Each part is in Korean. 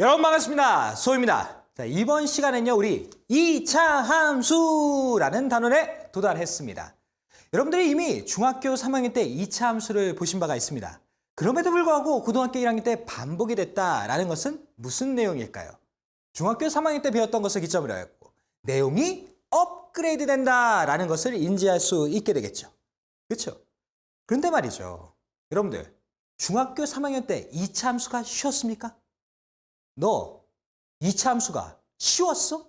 여러분 반갑습니다. 소입니다. 자, 이번 시간엔요, 우리 2차 함수라는 단원에 도달했습니다. 여러분들이 이미 중학교 3학년 때 2차 함수를 보신 바가 있습니다. 그럼에도 불구하고 고등학교 1학년 때 반복이 됐다라는 것은 무슨 내용일까요? 중학교 3학년 때 배웠던 것을 기점으로 했고 내용이 업그레이드 된다라는 것을 인지할 수 있게 되겠죠. 그렇죠? 그런데 말이죠. 여러분들, 중학교 3학년 때 2차 함수가 쉬웠습니까? 너 2차 함수가 쉬웠어?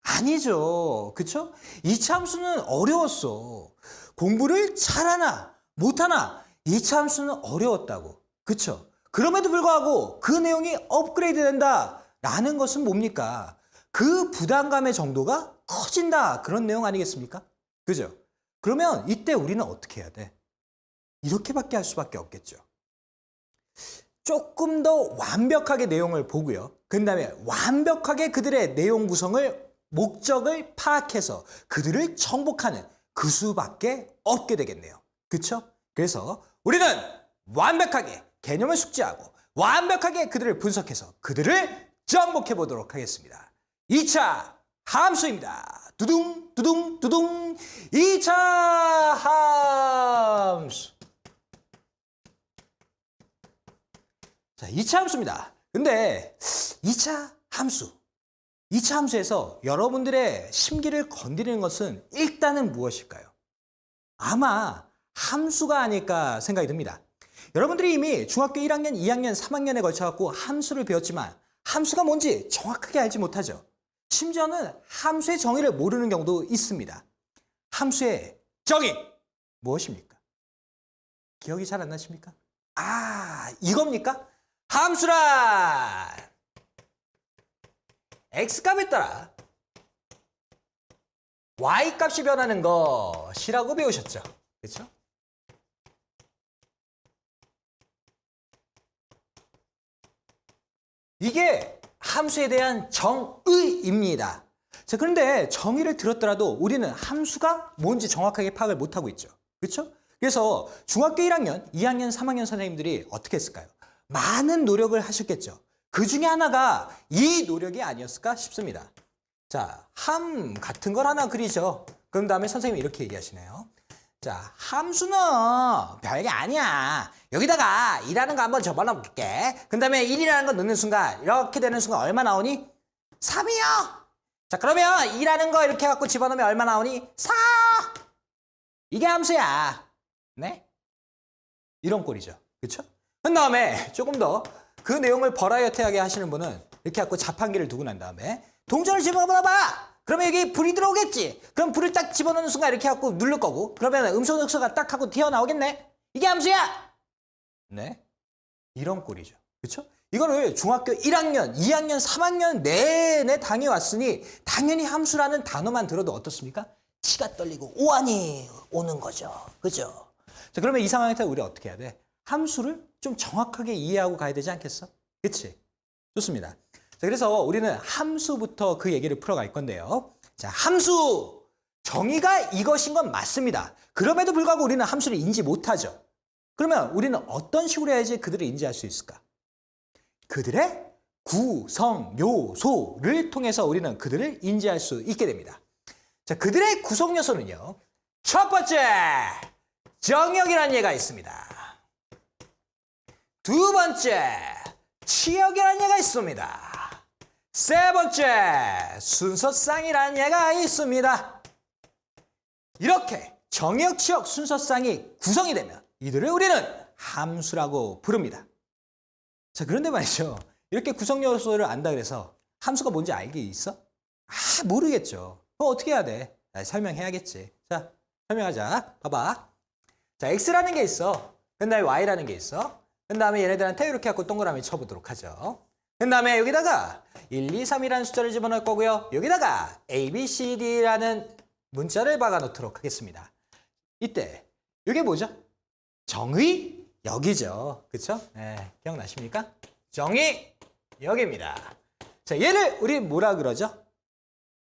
아니죠. 그쵸? 2차 함수는 어려웠어. 공부를 잘하나 못하나 2차 함수는 어려웠다고. 그쵸? 그럼에도 불구하고 그 내용이 업그레이드 된다라는 것은 뭡니까? 그 부담감의 정도가 커진다. 그런 내용 아니겠습니까? 그죠? 그러면 이때 우리는 어떻게 해야 돼? 이렇게밖에 할 수밖에 없겠죠. 조금 더 완벽하게 내용을 보고요. 그 다음에 완벽하게 그들의 내용 구성을, 목적을 파악해서 그들을 정복하는 그 수밖에 없게 되겠네요. 그렇죠? 그래서 우리는 완벽하게 개념을 숙지하고 완벽하게 그들을 분석해서 그들을 정복해 보도록 하겠습니다. 2차 함수입니다. 두둥 두둥 두둥 2차 함수. 자, 2차 함수입니다. 근데 2차 함수에서 여러분들의 심기를 건드리는 것은 일단은 무엇일까요? 아마 함수가 아닐까 생각이 듭니다. 여러분들이 이미 중학교 1학년, 2학년, 3학년에 걸쳐갖고 함수를 배웠지만 함수가 뭔지 정확하게 알지 못하죠. 심지어는 함수의 정의를 모르는 경우도 있습니다. 함수의 정의 무엇입니까? 기억이 잘 안 나십니까? 아, 이겁니까? 함수란 x값에 따라 y값이 변하는 것이라고 배우셨죠? 그렇죠? 이게 함수에 대한 정의입니다. 자, 그런데 정의를 들었더라도 우리는 함수가 뭔지 정확하게 파악을 못하고 있죠. 그렇죠? 그래서 중학교 1학년, 2학년, 3학년 선생님들이 어떻게 했을까요? 많은 노력을 하셨겠죠. 그 중에 하나가 이 노력이 아니었을까 싶습니다. 자, 함 같은 걸 하나 그리죠. 그런 다음에 선생님이 이렇게 얘기하시네요. 자, 함수는 별게 아니야. 여기다가 2라는 거 한번 접어넣어 볼게. 그 다음에 1이라는 거 넣는 순간 이렇게 되는 순간 얼마 나오니? 3이요. 자, 그러면 2라는 거 이렇게 해갖고 집어넣으면 얼마 나오니? 4. 이게 함수야. 네? 이런 꼴이죠. 그렇죠? 그 다음에 조금 더 그 내용을 버라이어티하게 하시는 분은 이렇게 갖고 자판기를 두고 난 다음에 동전을 집어넣어봐! 그러면 여기 불이 들어오겠지? 그럼 불을 딱 집어넣는 순간 이렇게 갖고 누를 거고 그러면 음소 늑소가 딱 하고 튀어나오겠네? 이게 함수야! 네? 이런 꼴이죠. 그렇죠? 이거를 중학교 1학년, 2학년, 3학년 내내 당해왔으니 당연히 함수라는 단어만 들어도 어떻습니까? 치가 떨리고 오한이 오는 거죠. 그죠? 자, 그러면 이 상황에서 우리 어떻게 해야 돼? 함수를 좀 정확하게 이해하고 가야 되지 않겠어? 그치? 좋습니다. 자, 그래서 우리는 함수부터 그 얘기를 풀어갈 건데요. 자, 함수! 정의가 이것인 건 맞습니다. 그럼에도 불구하고 우리는 함수를 인지 못하죠. 그러면 우리는 어떤 식으로 해야지 그들을 인지할 수 있을까? 그들의 구성 요소를 통해서 우리는 그들을 인지할 수 있게 됩니다. 자, 그들의 구성 요소는요. 첫 번째, 정역이라는 예가 있습니다. 두 번째, 치역이라는 예가 있습니다. 세 번째, 순서쌍이라는 예가 있습니다. 이렇게 정역, 치역, 순서쌍이 구성이 되면 이들을 우리는 함수라고 부릅니다. 자, 그런데 말이죠. 이렇게 구성 요소를 안다 그래서 함수가 뭔지 알기 있어? 아, 모르겠죠. 그럼 어떻게 해야 돼? 설명해야겠지. 자, 설명하자. 봐봐. 자, x라는 게 있어. 그 다음에 y라는 게 있어. 그 다음에 얘네들한테 이렇게 갖고 동그라미 쳐보도록 하죠. 그 다음에 여기다가 1, 2, 3이라는 숫자를 집어넣을 거고요. 여기다가 A, B, C, D라는 문자를 박아놓도록 하겠습니다. 이때 이게 뭐죠? 정의역이죠. 그쵸? 네, 기억나십니까? 정의역입니다. 자, 얘를 우리 뭐라 그러죠?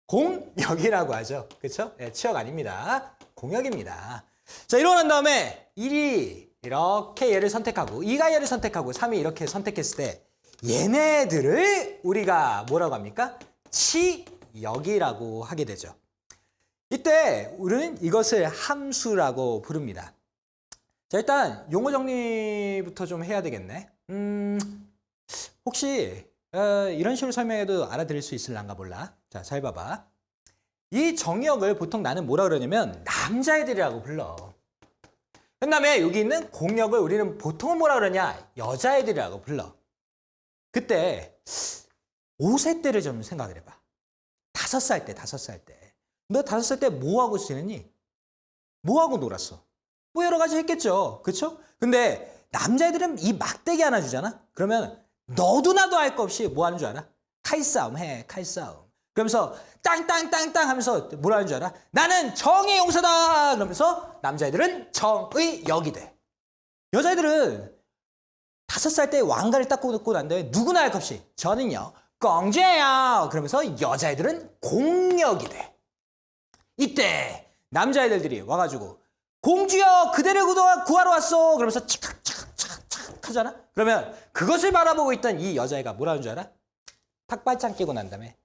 공역이라고 하죠. 그쵸? 네, 치역 아닙니다. 공역입니다. 자, 이러고 난 다음에 1이 이렇게 얘를 선택하고 2가 얘를 선택하고 3이 이렇게 선택했을 때 얘네들을 우리가 뭐라고 합니까? 치역이라고 하게 되죠. 이때 우리는 이것을 함수라고 부릅니다. 자, 일단 용어 정리부터 좀 해야 되겠네. 혹시 이런 식으로 설명해도 알아들을 수 있을란가 몰라. 자, 잘 봐봐. 이 정역을 보통 나는 뭐라 그러냐면 남자애들이라고 불러. 그 다음에 여기 있는 공역을 우리는 보통은 뭐라 그러냐? 여자애들이라고 불러. 그때 5세 때를 좀 생각을 해봐. 5살 때, 5살 때. 너 5살 때 뭐하고 지냈니? 뭐하고 놀았어? 뭐 여러 가지 했겠죠. 그쵸? 근데 남자애들은 이 막대기 하나 주잖아? 그러면 너도 나도 할 거 없이 뭐 하는 줄 알아? 칼싸움 해, 칼싸움. 그러면서 땅땅땅땅 하면서 뭐라 하는 줄 알아? 나는 정의 용사다! 그러면서 남자애들은 정의 역이 돼. 여자애들은 5살 때 왕가를 딱 꽂고 난 다음에 누구나 할 것 없이 저는요, 공주예요! 그러면서 여자애들은 공역이 돼. 이때 남자애들이 와가지고 공주여 그대를 구하러 왔어! 그러면서 착착착착 하잖아? 그러면 그것을 바라보고 있던 이 여자애가 뭐라는 줄 알아? 탁발장 끼고 난 다음에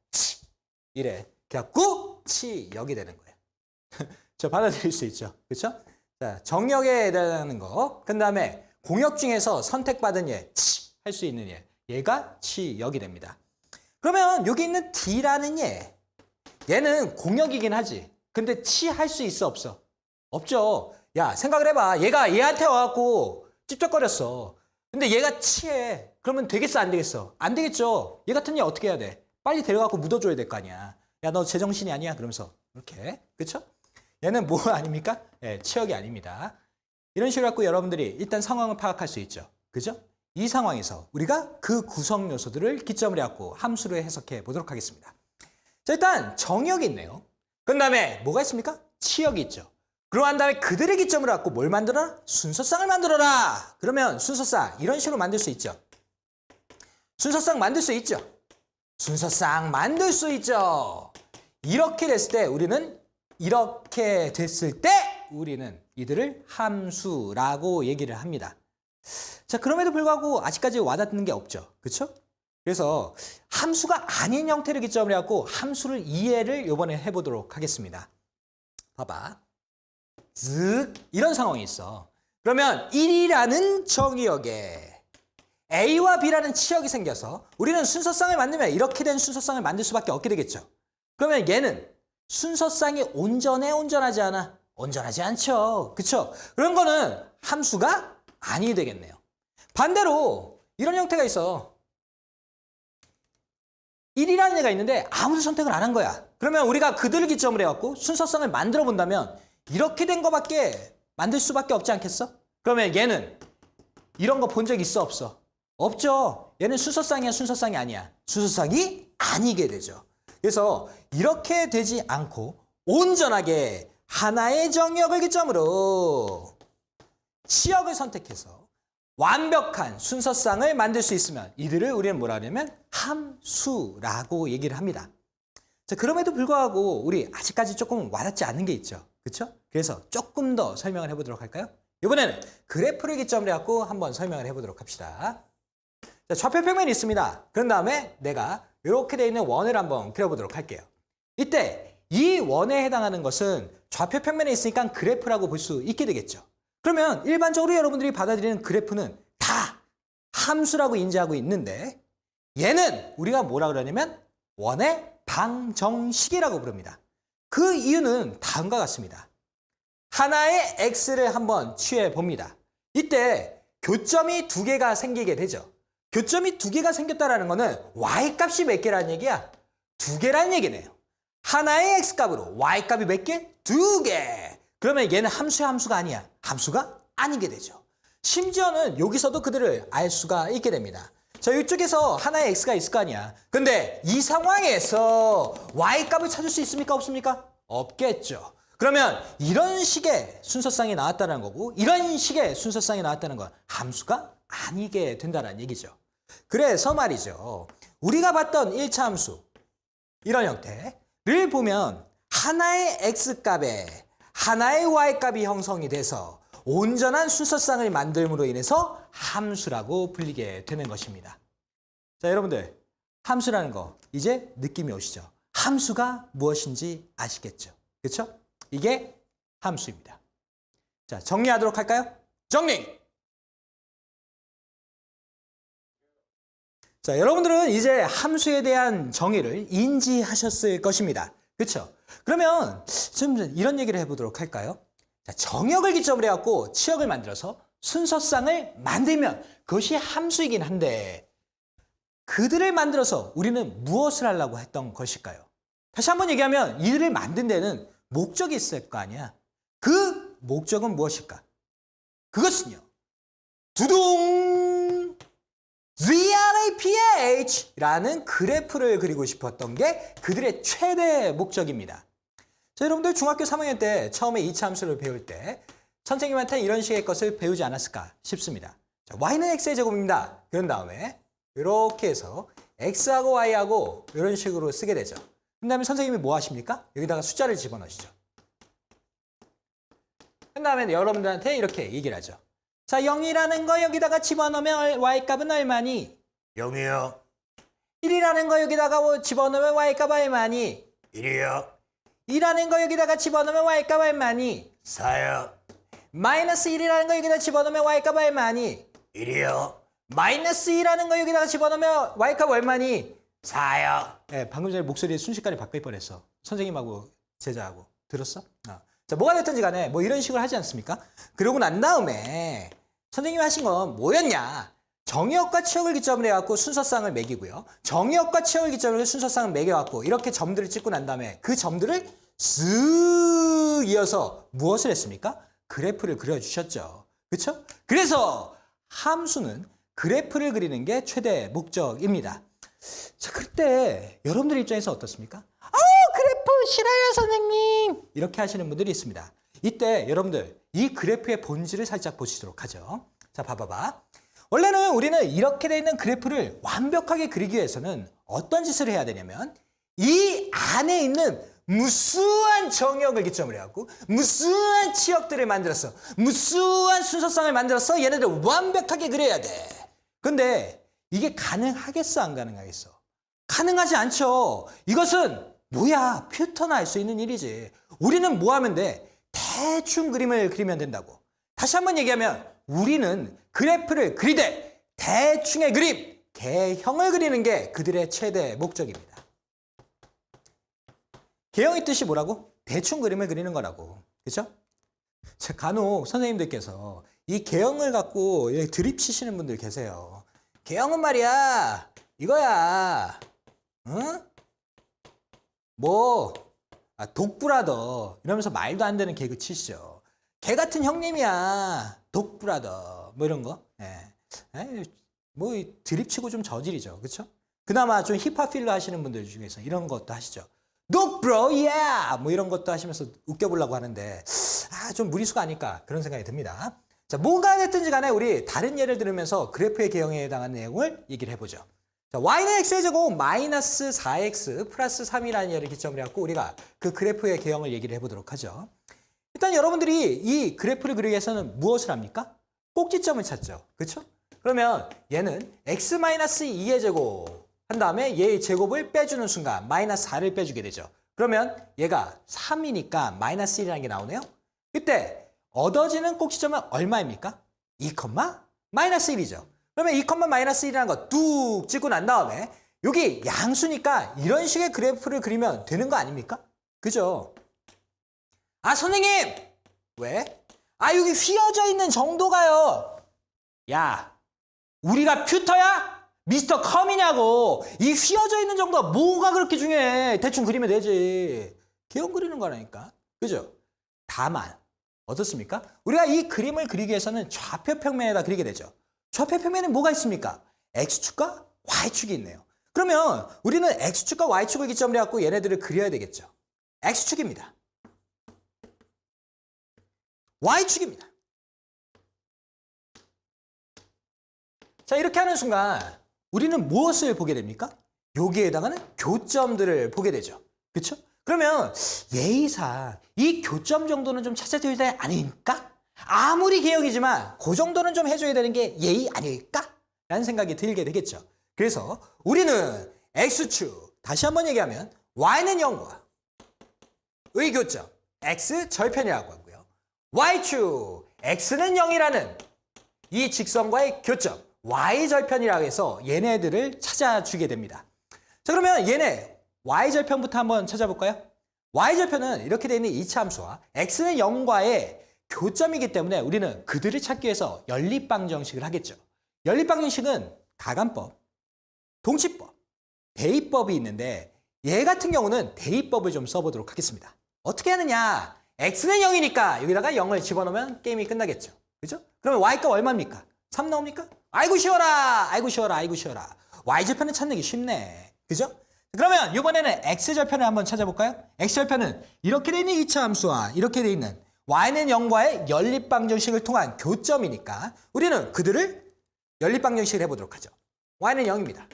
이래. 그래갖고 치역이 되는 거예요. 저 받아들일 수 있죠. 그렇죠? 자, 정역에 해당하는 거. 그 다음에 공역 중에서 선택받은 얘, 치 할 수 있는 얘. 얘가 치역이 됩니다. 그러면 여기 있는 D라는 얘는 공역이긴 하지. 근데 치 할 수 있어 없어? 없죠. 야, 생각을 해봐. 얘가 얘한테 와갖고 찝쩍거렸어. 근데 얘가 치해. 그러면 되겠어 안 되겠어? 안 되겠죠. 얘 같은 얘 어떻게 해야 돼? 빨리 데려가고 묻어줘야 될 거 아니야. 야, 너 제정신이 아니야? 그러면서 이렇게. 그렇죠? 얘는 뭐 아닙니까? 예, 치역이 아닙니다. 이런 식으로 갖고 여러분들이 일단 상황을 파악할 수 있죠. 그죠? 이 상황에서 우리가 그 구성 요소들을 기점으로 해갖고 함수로 해석해 보도록 하겠습니다. 자, 일단 정역이 있네요. 그 다음에 뭐가 있습니까? 치역이 있죠. 그러고 한 다음에 그들의 기점으로 갖고 뭘 만들어라? 순서쌍을 만들어라. 그러면 순서쌍 이런 식으로 만들 수 있죠. 순서쌍 만들 수 있죠. 순서쌍 만들 수 있죠. 이렇게 됐을 때 우리는 이들을 함수라고 얘기를 합니다. 자, 그럼에도 불구하고 아직까지 와닿는 게 없죠. 그렇죠? 그래서 함수가 아닌 형태를 기점으로 해갖고 함수를 이해를 이번에 해보도록 하겠습니다. 봐봐. 즉 이런 상황이 있어. 그러면 1이라는 정역에 A와 B라는 치역이 생겨서 우리는 순서쌍을 만들면 이렇게 된 순서쌍을 만들 수밖에 없게 되겠죠. 그러면 얘는 순서쌍이 온전하지 않아? 온전하지 않죠. 그쵸? 그런 거는 함수가 아니 되겠네요. 반대로 이런 형태가 있어. 1이라는 애가 있는데 아무도 선택을 안 한 거야. 그러면 우리가 그들을 기점으로 해갖고 순서쌍을 만들어 본다면 이렇게 된 거밖에 만들 수밖에 없지 않겠어? 그러면 얘는 이런 거 본 적 있어 없어? 없죠. 얘는 순서쌍이야, 순서쌍이 아니야? 순서쌍이 아니게 되죠. 그래서 이렇게 되지 않고 온전하게 하나의 정역을 기점으로 치역을 선택해서 완벽한 순서쌍을 만들 수 있으면 이들을 우리는 뭐라 하냐면 함수라고 얘기를 합니다. 자, 그럼에도 불구하고 우리 아직까지 조금 와닿지 않는 게 있죠. 그렇죠? 그래서 조금 더 설명을 해보도록 할까요? 이번에는 그래프를 기점으로 해갖고 한번 설명을 해보도록 합시다. 자, 좌표 평면이 있습니다. 그런 다음에 내가 이렇게 되어 있는 원을 한번 그려보도록 할게요. 이때 이 원에 해당하는 것은 좌표 평면에 있으니까 그래프라고 볼 수 있게 되겠죠. 그러면 일반적으로 여러분들이 받아들이는 그래프는 다 함수라고 인지하고 있는데 얘는 우리가 뭐라 그러냐면 원의 방정식이라고 부릅니다. 그 이유는 다음과 같습니다. 하나의 x를 한번 취해 봅니다. 이때 교점이 2개가 생기게 되죠. 교점이 2개가 생겼다는 거는 y값이 몇 개라는 얘기야? 2개라는 얘기네요. 하나의 x값으로 y값이 몇 개? 2개. 그러면 얘는 함수야, 함수가 아니야? 함수가 아니게 되죠. 심지어는 여기서도 그들을 알 수가 있게 됩니다. 자, 이쪽에서 하나의 x가 있을 거 아니야. 근데 이 상황에서 y값을 찾을 수 있습니까? 없습니까? 없겠죠. 그러면 이런 식의 순서쌍이 나왔다는 거고 이런 식의 순서쌍이 나왔다는 건 함수가 아니게 된다는 얘기죠. 그래서 말이죠. 우리가 봤던 1차 함수 이런 형태를 보면 하나의 x값에 하나의 y값이 형성이 돼서 온전한 순서쌍을 만들므로 인해서 함수라고 불리게 되는 것입니다. 자, 여러분들 함수라는 거 이제 느낌이 오시죠? 함수가 무엇인지 아시겠죠? 그렇죠? 이게 함수입니다. 자, 정리하도록 할까요? 정리! 자, 여러분들은 이제 함수에 대한 정의를 인지하셨을 것입니다. 그렇죠? 그러면 좀 이런 얘기를 해보도록 할까요? 자, 정역을 기점으로 해갖고 치역을 만들어서 순서쌍을 만들면 그것이 함수이긴 한데 그들을 만들어서 우리는 무엇을 하려고 했던 것일까요? 다시 한번 얘기하면 이들을 만든 데는 목적이 있을 거 아니야. 그 목적은 무엇일까? 그것은요. 두둥! GRAPH라는 그래프를 그리고 싶었던 게 그들의 최대 목적입니다. 자, 여러분들 중학교 3학년 때 처음에 이차 함수를 배울 때 선생님한테 이런 식의 것을 배우지 않았을까 싶습니다. 자, y는 x의 제곱입니다. 그런 다음에 이렇게 해서 x하고 y하고 이런 식으로 쓰게 되죠. 그 다음에 선생님이 뭐 하십니까? 여기다가 숫자를 집어넣으시죠. 그 다음에 여러분들한테 이렇게 얘기를 하죠. 자, 0이라는 거 여기다가 집어넣으면 y값은 얼마니? 0이요. 1이라는 거 여기다가 집어넣으면 y값 얼마니? 1이요. 2라는 거 여기다가 집어넣으면 y값 얼마니? 4요. 마이너스 1이라는 거 여기다 집어넣으면 y값 얼마니? 1이요. 마이너스 2라는 거 여기다가 집어넣으면 y값 얼마니? 4요. 네, 방금 전에 목소리 순식간에 바뀔 뻔했어. 선생님하고 제자하고. 들었어? 자, 뭐가 됐든지 간에 뭐 이런 식으로 하지 않습니까? 그러고 난 다음에 선생님이 하신 건 뭐였냐? 정의역과 치역을 기점으로 해갖고 순서쌍을 매기고요. 정의역과 치역을 기점으로 해서 순서쌍을 매겨갖고 이렇게 점들을 찍고 난 다음에 그 점들을 쓱 이어서 무엇을 했습니까? 그래프를 그려주셨죠. 그렇죠? 그래서 함수는 그래프를 그리는 게 최대 목적입니다. 자, 그때 여러분들 입장에서 어떻습니까? 그래프 싫어요, 선생님. 이렇게 하시는 분들이 있습니다. 이때 여러분들 이 그래프의 본질을 살짝 보시도록 하죠. 자, 봐봐봐. 원래는 우리는 이렇게 돼 있는 그래프를 완벽하게 그리기 위해서는 어떤 짓을 해야 되냐면 이 안에 있는 무수한 정역을 기점으로 해갖고 무수한 치역들을 만들어서 무수한 순서쌍을 만들어서 얘네들 완벽하게 그려야 돼. 근데 이게 가능하겠어, 안 가능하겠어? 가능하지 않죠. 이것은 뭐야, 퓨터나 할 수 있는 일이지. 우리는 뭐 하면 돼? 대충 그림을 그리면 된다고. 다시 한번 얘기하면 우리는 그래프를 그리되 대충의 그림, 개형을 그리는 게 그들의 최대 목적입니다. 개형의 뜻이 뭐라고? 대충 그림을 그리는 거라고. 그렇죠? 간혹 선생님들께서 이 개형을 갖고 드립 치시는 분들 계세요. 개형은 말이야, 이거야. 응? 독브라더 이러면서 말도 안 되는 개그 치시죠. 개 같은 형님이야, 독브라더 뭐 이런 거. 뭐 드립 치고 좀 저질이죠. 그렇죠? 그나마 좀 힙합 필러 하시는 분들 중에서 이런 것도 하시죠. 독브로 예! 뭐 이런 것도 하시면서 웃겨보려고 하는데 좀 무리수가 아닐까 그런 생각이 듭니다. 자, 뭐가 됐든지 간에 우리 다른 예를 들으면서 그래프의 개형에 해당하는 내용을 얘기를 해보죠. 자, y는 x의 제곱 마이너스 4x 플러스 3이라는 예를 기점으로 해갖고 우리가 그 그래프의 개형을 얘기를 해보도록 하죠. 일단 여러분들이 이 그래프를 그리기 위해서는 무엇을 합니까? 꼭지점을 찾죠. 그렇죠? 그러면 얘는 x 마이너스 2의 제곱 한 다음에 얘의 제곱을 빼주는 순간 마이너스 4를 빼주게 되죠. 그러면 얘가 3이니까 마이너스 1이라는 게 나오네요. 그때 얻어지는 꼭지점은 얼마입니까? 2, 마이너스 1이죠. 그러면 2, 마이너스 1이라는 거 뚝 찍고 난 다음에 여기 양수니까 이런 식의 그래프를 그리면 되는 거 아닙니까? 그죠? 아, 선생님! 왜? 여기 휘어져 있는 정도가요. 야, 우리가 퓨터야? 미스터 컴이냐고. 이 휘어져 있는 정도가 뭐가 그렇게 중요해. 대충 그리면 되지. 개형 그리는 거라니까. 그죠? 다만 어떻습니까? 우리가 이 그림을 그리기 위해서는 좌표 평면에다 그리게 되죠. 좌표 평면에 뭐가 있습니까? X축과 Y축이 있네요. 그러면 우리는 X축과 Y축을 기점으로 해갖고 얘네들을 그려야 되겠죠. X축입니다. Y축입니다. 자, 이렇게 하는 순간 우리는 무엇을 보게 됩니까? 여기에 해당하는 교점들을 보게 되죠. 그렇죠? 그러면 예의상 이 교점 정도는 좀 찾아줘야 되지 아닐까? 아무리 개혁이지만 그 정도는 좀 해줘야 되는 게 예의 아닐까? 라는 생각이 들게 되겠죠. 그래서 우리는 x축, 다시 한번 얘기하면 y는 0과 의 교점, x 절편이라고 하고요. y축, x는 0이라는 이 직선과의 교점, y 절편이라고 해서 얘네들을 찾아주게 됩니다. 자, 그러면 얘네 y 절편부터 한번 찾아볼까요? y 절편은 이렇게 되어 있는 이차 함수와 x는 0과의 교점이기 때문에 우리는 그들을 찾기 위해서 연립방정식을 하겠죠. 연립방정식은 가간법, 동치법, 대입법이 있는데 얘 같은 경우는 대입법을 좀 써보도록 하겠습니다. 어떻게 하느냐? x는 0이니까 여기다가 0을 집어넣으면 게임이 끝나겠죠. 그죠? 그러면 y값 얼마입니까? 3 나옵니까? 아이고 쉬워라! 아이고 쉬워라! 아이고 쉬워라! y절편을 찾는 게 쉽네. 그죠? 그러면 이번에는 x절편을 한번 찾아볼까요? x절편은 이렇게 돼 있는 이차 함수와 이렇게 돼 있는 y는 0과의 연립방정식을 통한 교점이니까 우리는 그들을 연립방정식을 해보도록 하죠. y는 0입니다.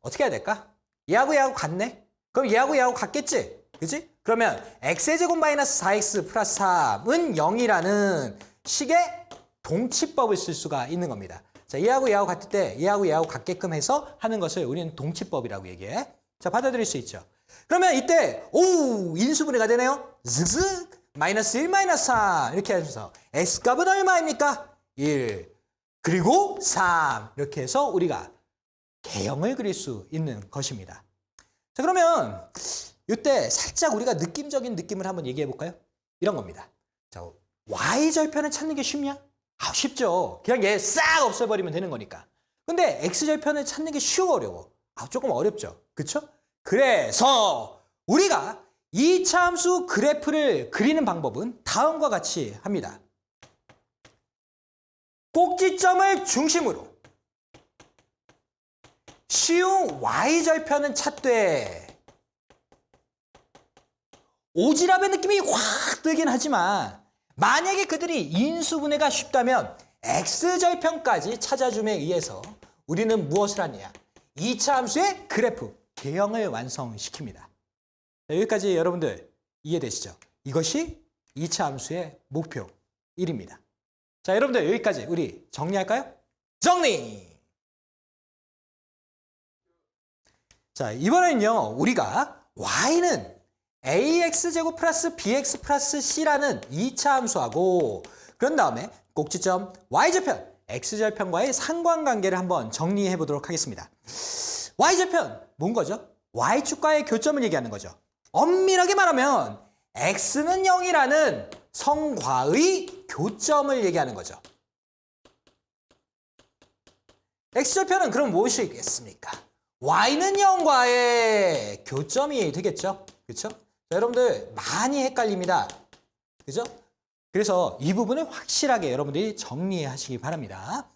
어떻게 해야 될까? 얘하고 같네? 그럼 얘하고 같겠지? 그치? 그러면 x의 제곱 마이너스 4x 플러스 3은 0이라는 식의 동치법을 쓸 수가 있는 겁니다. 자, 얘하고 같을 때 얘하고 같게끔 해서 하는 것을 우리는 동치법이라고 얘기해. 자, 받아들일 수 있죠. 그러면 이때 오 인수분해가 되네요. 슥슥 마이너스 1 마이너스 3 이렇게 하면서 x값은 얼마입니까? 1 그리고 3 이렇게 해서 우리가 개형을 그릴 수 있는 것입니다. 자, 그러면 이때 살짝 우리가 느낌적인 느낌을 한번 얘기해 볼까요? 이런 겁니다. 자, y절편을 찾는 게 쉽냐? 아, 쉽죠. 그냥 얘 싹 없애버리면 되는 거니까. 근데 x절편을 찾는 게 쉬워 어려워? 아, 조금 어렵죠. 그쵸? 그래서 우리가 이차 함수 그래프를 그리는 방법은 다음과 같이 합니다. 꼭지점을 중심으로 쉬운 y절편은 찾되 오지랖의 느낌이 확 들긴 하지만 만약에 그들이 인수분해가 쉽다면 x절편까지 찾아줌에 의해서 우리는 무엇을 하느냐? 2차 함수의 그래프, 개형을 완성시킵니다. 자, 여기까지 여러분들 이해되시죠? 이것이 2차 함수의 목표 1입니다. 자, 여러분들 여기까지 우리 정리할까요? 정리! 자, 이번에는요, 우리가 y는 ax제곱 플러스 bx 플러스 c라는 2차 함수하고 그런 다음에 꼭지점 y절편, x절편과의 상관관계를 한번 정리해 보도록 하겠습니다. y절편, 뭔 거죠? y축과의 교점을 얘기하는 거죠. 엄밀하게 말하면 x는 0이라는 성과의 교점을 얘기하는 거죠. x절편은 그럼 무엇이겠습니까? y는 0과의 교점이 되겠죠. 그렇죠? 여러분들 많이 헷갈립니다. 그죠? 그래서 이 부분을 확실하게 여러분들이 정리하시기 바랍니다.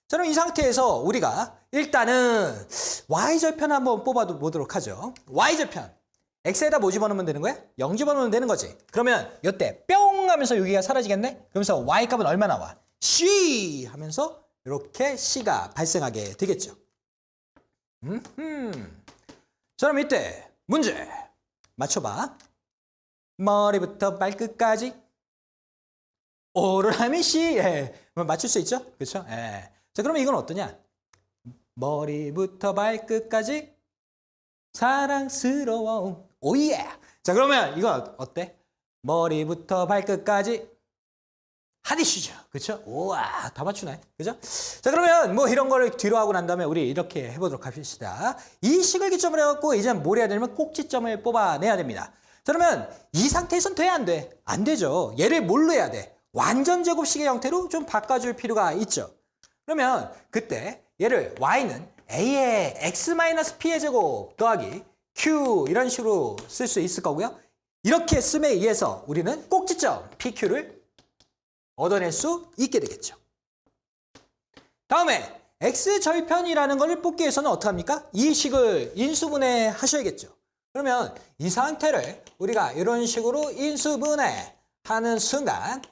자, 그럼 이 상태에서 우리가 일단은 y절편 한번 뽑아보도록 하죠. y절편. x에다 뭐 집어넣으면 되는 거야? 0 집어넣으면 되는 거지. 그러면 이때 뿅 하면서 여기가 사라지겠네? 그러면서 y값은 얼마 나와? c 하면서 이렇게 c가 발생하게 되겠죠. 자, 그럼 이때 문제 맞춰봐. 머리부터 발끝까지 오로라미 씨. 예. 맞출 수 있죠? 그렇죠? 예. 자, 그러면 이건 어떠냐? 머리부터 발끝까지 사랑스러워. 오예. 자, 그러면 이건 어때? 머리부터 발끝까지 핫이슈죠. 그렇죠? 우와, 다 맞추네. 그죠? 자, 그러면 뭐 이런 거를 뒤로 하고 난 다음에 우리 이렇게 해보도록 합시다. 이 식을 기점으로 해갖고 이제 뭘 해야 되냐면 꼭지점을 뽑아내야 됩니다. 자, 그러면 이 상태에선 돼, 안 돼? 안 되죠. 얘를 뭘로 해야 돼? 완전 제곱식의 형태로 좀 바꿔줄 필요가 있죠. 그러면 그때 얘를 y는 a의 x-p의 제곱 더하기 q 이런 식으로 쓸 수 있을 거고요. 이렇게 씀에 의해서 우리는 꼭지점 pq를 얻어낼 수 있게 되겠죠. 다음에 x절편이라는 걸 뽑기 위해서는 어떻게 합니까? 이 식을 인수분해 하셔야겠죠. 그러면 이 상태를 우리가 이런 식으로 인수분해하는 순간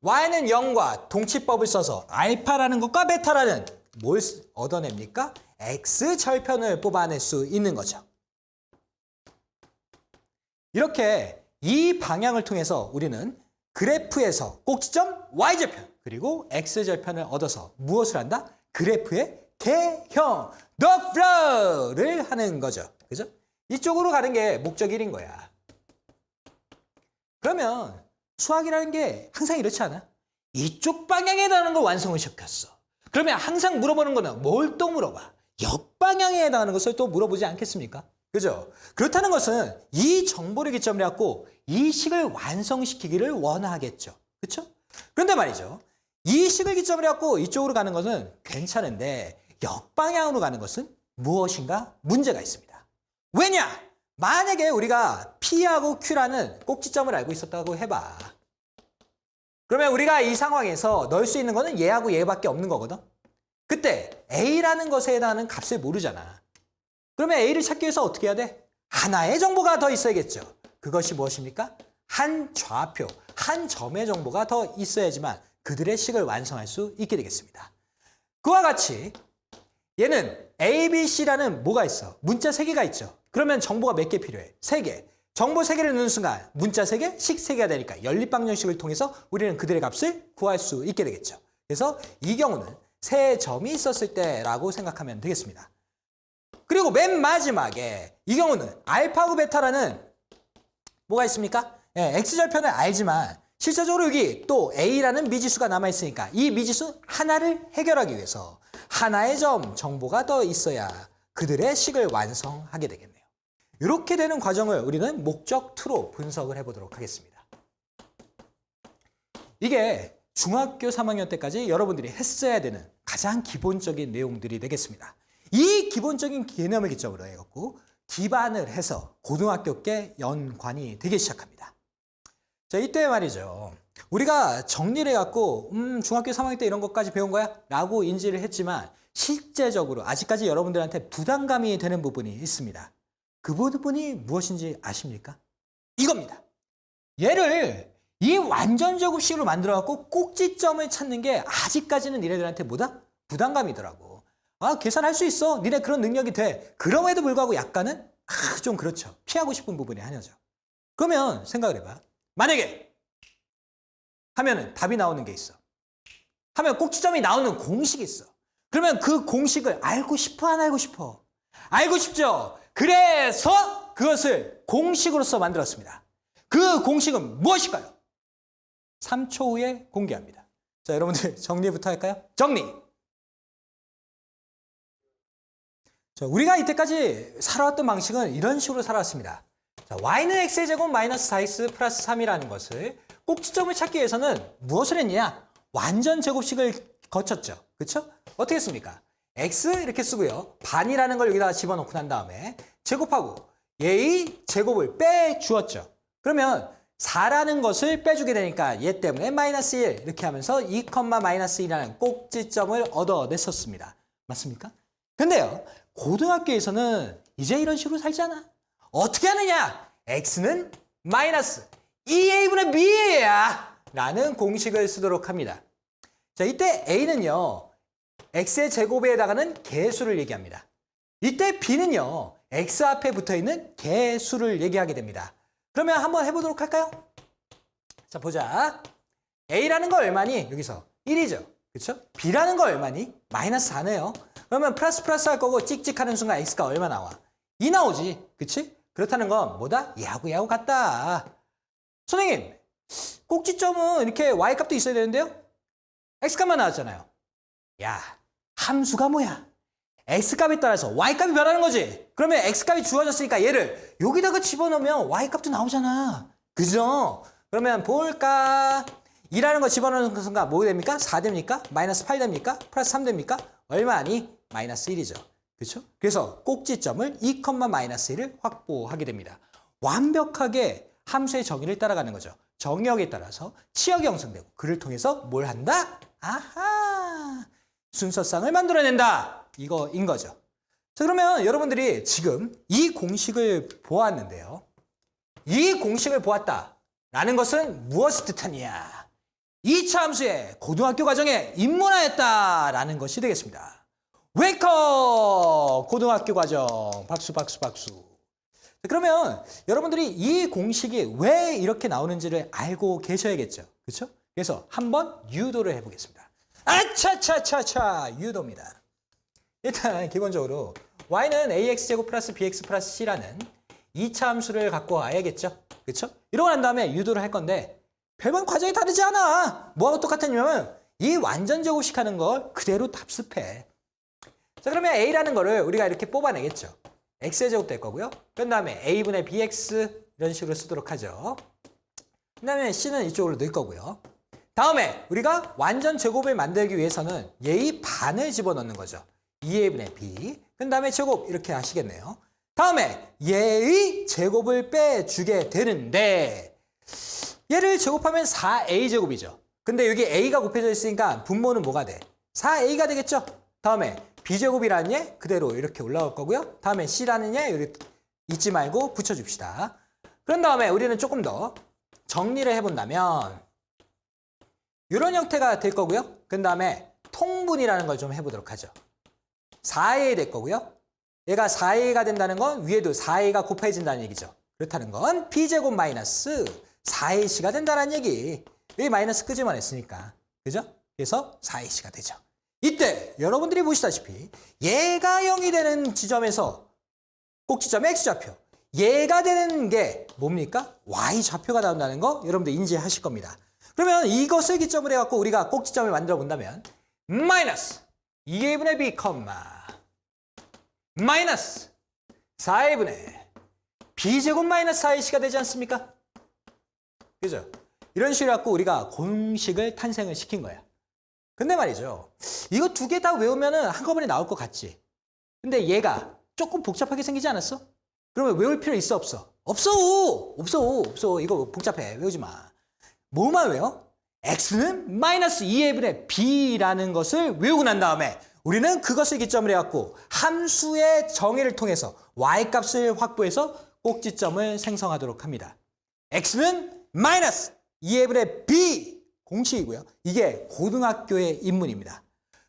y는 0과 동치법을 써서 알파라는 것과 베타라는 뭘 얻어냅니까? x절편을 뽑아낼 수 있는 거죠. 이렇게 이 방향을 통해서 우리는 그래프에서 꼭지점 y절편 그리고 x절편을 얻어서 무엇을 한다? 그래프의 개형, the flow를 하는 거죠. 그죠? 이쪽으로 가는 게 목적 1인 거야. 그러면 수학이라는 게 항상 이렇지 않아? 이쪽 방향에 해당하는 걸 완성을 시켰어. 그러면 항상 물어보는 거는 뭘 또 물어봐? 역방향에 해당하는 것을 또 물어보지 않겠습니까? 그죠? 그렇다는 것은 이 정보를 기점으로 해갖고 이 식을 완성시키기를 원하겠죠. 그렇죠? 그런데 말이죠. 이 식을 기점으로 해갖고 이쪽으로 가는 것은 괜찮은데 역방향으로 가는 것은 무엇인가 문제가 있습니다. 왜냐? 만약에 우리가 P하고 Q라는 꼭지점을 알고 있었다고 해봐. 그러면 우리가 이 상황에서 넣을 수 있는 거는 얘하고 얘밖에 없는 거거든. 그때 A라는 것에 해당하는 값을 모르잖아. 그러면 A를 찾기 위해서 어떻게 해야 돼? 하나의 정보가 더 있어야겠죠. 그것이 무엇입니까? 한 좌표, 한 점의 정보가 더 있어야지만 그들의 식을 완성할 수 있게 되겠습니다. 그와 같이 얘는 A, B, C라는 뭐가 있어? 문자 3개가 있죠. 그러면 정보가 몇 개 필요해? 3개. 정보 3개를 넣는 순간 문자 3개, 식 3개가 되니까 연립방정식을 통해서 우리는 그들의 값을 구할 수 있게 되겠죠. 그래서 이 경우는 3점이 있었을 때라고 생각하면 되겠습니다. 그리고 맨 마지막에 이 경우는 알파하고 베타라는 뭐가 있습니까? X절편을 알지만 실제적으로 여기 또 A라는 미지수가 남아있으니까 이 미지수 하나를 해결하기 위해서 하나의 점 정보가 더 있어야 그들의 식을 완성하게 되겠네요. 이렇게 되는 과정을 우리는 목적 2로 분석을 해보도록 하겠습니다. 이게 중학교 3학년 때까지 여러분들이 했어야 되는 가장 기본적인 내용들이 되겠습니다. 이 기본적인 개념을 기점으로 해갖고 기반을 해서 고등학교께 연관이 되기 시작합니다. 자, 이때 말이죠. 우리가 정리를 해갖고 중학교 3학년 때 이런 것까지 배운 거야? 라고 인지를 했지만 실제적으로 아직까지 여러분들한테 부담감이 되는 부분이 있습니다. 그 부분이 무엇인지 아십니까? 이겁니다. 얘를 이 완전 제곱식으로 만들어갖고 꼭지점을 찾는 게 아직까지는 니네들한테 뭐다? 부담감이더라고. 아, 계산할 수 있어. 니네 그런 능력이 돼. 그럼에도 불구하고 약간은 좀 그렇죠. 피하고 싶은 부분이 하나죠. 그러면 생각을 해봐. 만약에 하면은 답이 나오는 게 있어. 하면 꼭지점이 나오는 공식이 있어. 그러면 그 공식을 알고 싶어, 안 알고 싶어? 알고 싶죠? 그래서 그것을 공식으로서 만들었습니다. 그 공식은 무엇일까요? 3초 후에 공개합니다. 자, 여러분들 정리부터 할까요? 정리! 자, 우리가 이때까지 살아왔던 방식은 이런 식으로 살아왔습니다. 자, y는 x의 제곱 마이너스 4x 플러스 3이라는 것을 꼭지점을 찾기 위해서는 무엇을 했냐? 완전 제곱식을 거쳤죠. 그렇죠? 어떻게 했습니까? x 이렇게 쓰고요. 반이라는 걸 여기다가 집어넣고 난 다음에 제곱하고 얘의 제곱을 빼주었죠. 그러면 4라는 것을 빼주게 되니까 얘 때문에 마이너스 1 이렇게 하면서 2, 마이너스 1이라는 꼭지점을 얻어냈었습니다. 맞습니까? 근데요. 고등학교에서는 이제 이런 식으로 살잖아. 어떻게 하느냐? x는 마이너스 2a분의 b야 라는 공식을 쓰도록 합니다. 자, 이때 a는요. x의 제곱에 해당하는 개수를 얘기합니다. 이때 b는요. x 앞에 붙어있는 개수를 얘기하게 됩니다. 그러면 한번 해보도록 할까요? 자, 보자. a라는 거 얼마니? 여기서 1이죠. 그렇죠? b라는 거 얼마니? 마이너스 4네요. 그러면 플러스 할 거고 찍찍하는 순간 x가 얼마 나와? 2 나오지. 그치? 그렇다는 건 뭐다? 얘하고 같다. 선생님, 꼭지점은 이렇게 y값도 있어야 되는데요? x값만 나왔잖아요. 야, 함수가 뭐야? x값에 따라서 y값이 변하는 거지. 그러면 x값이 주어졌으니까 얘를 여기다가 집어넣으면 y값도 나오잖아. 그죠? 그러면 볼까? 2라는 거 집어넣는 순간 뭐 됩니까? 4 됩니까? 마이너스 8 됩니까? 플러스 3 됩니까? 얼마니? 마이너스 1이죠. 그렇죠? 그래서 꼭지점을 2, 마이너스 1을 확보하게 됩니다. 완벽하게 함수의 정의를 따라가는 거죠. 정의역에 따라서 치역이 형성되고 그를 통해서 뭘 한다? 아하! 순서쌍을 만들어낸다. 이거인 거죠. 자, 그러면 여러분들이 지금 이 공식을 보았는데요. 이 공식을 보았다라는 것은 무엇을 뜻하느냐? 2차 함수의 고등학교 과정에 입문하였다라는 것이 되겠습니다. 웨이커! 고등학교 과정. 박수. 그러면 여러분들이 이 공식이 왜 이렇게 나오는지를 알고 계셔야겠죠. 그렇죠? 그래서 한번 유도를 해보겠습니다. 아차차차차 유도입니다. 일단 기본적으로 y는 ax제곱 플러스 bx 플러스 c라는 2차 함수를 갖고 와야겠죠. 그렇죠? 이러고 난 다음에 유도를 할 건데 별반 과정이 다르지 않아. 뭐하고 똑같았냐면 이 완전 제곱식 하는 걸 그대로 답습해. 자, 그러면 a라는 거를 우리가 이렇게 뽑아내겠죠. x의 제곱 될 거고요. 그 다음에 a분의 bx 이런 식으로 쓰도록 하죠. 그 다음에 c는 이쪽으로 넣을 거고요. 다음에 우리가 완전 제곱을 만들기 위해서는 얘의 반을 집어넣는 거죠. 2a분의 b. 그 다음에 제곱 이렇게 하시겠네요. 다음에 얘의 제곱을 빼주게 되는데 얘를 제곱하면 4a 제곱이죠. 근데 여기 a가 곱해져 있으니까 분모는 뭐가 돼? 4a가 되겠죠? 다음에 b제곱이라는 얘 그대로 이렇게 올라올 거고요. 다음에 c라는 얘 여기 잊지 말고 붙여줍시다. 그런 다음에 우리는 조금 더 정리를 해본다면 이런 형태가 될 거고요. 그 다음에 통분이라는 걸 좀 해보도록 하죠. 4a 될 거고요. 얘가 4a가 된다는 건 위에도 4a가 곱해진다는 얘기죠. 그렇다는 건 b제곱 마이너스 4ac가 된다는 얘기. 여기 마이너스 끄집어냈으니까. 그죠? 그래서 4ac가 되죠. 이때 여러분들이 보시다시피 얘가 0이 되는 지점에서 꼭지점 x좌표. 얘가 되는 게 뭡니까? y좌표가 나온다는 거 여러분들 인지하실 겁니다. 그러면 이것을 기점으로 해갖고 우리가 꼭지점을 만들어 본다면 마이너스 2a분의 b, 마이너스 4a분의 b제곱 마이너스 4ac가 되지 않습니까? 그죠? 이런 식으로 해갖고 우리가 공식을 탄생을 시킨 거야. 근데 말이죠. 이거 두 개 다 외우면은 한꺼번에 나올 것 같지. 근데 얘가 조금 복잡하게 생기지 않았어? 그러면 외울 필요 있어, 없어? 없어. 이거 복잡해. 외우지 마. 뭐만 외워? x는 마이너스 2a분의 b라는 것을 외우고 난 다음에 우리는 그것을 기점으로 해갖고 함수의 정의를 통해서 y값을 확보해서 꼭지점을 생성하도록 합니다. x는 마이너스 2a분의 b 공식이고요. 이게 고등학교의 인문입니다.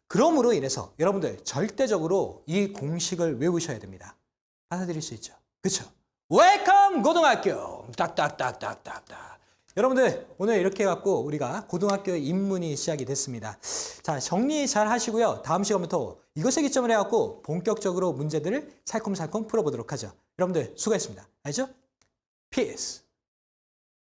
그러므로 인해서 여러분들 절대적으로 이 공식을 외우셔야 됩니다. 받아들일 수 있죠. 그렇죠? 웰컴 고등학교. 딱딱딱딱딱딱. 여러분들 오늘 이렇게 해갖고 우리가 고등학교의 입문이 시작이 됐습니다. 자, 정리 잘 하시고요. 다음 시간부터 이것을 기점으로 해갖고 본격적으로 문제들을 살콤살콤 풀어보도록 하죠. 여러분들 수고했습니다. 알죠? Peace.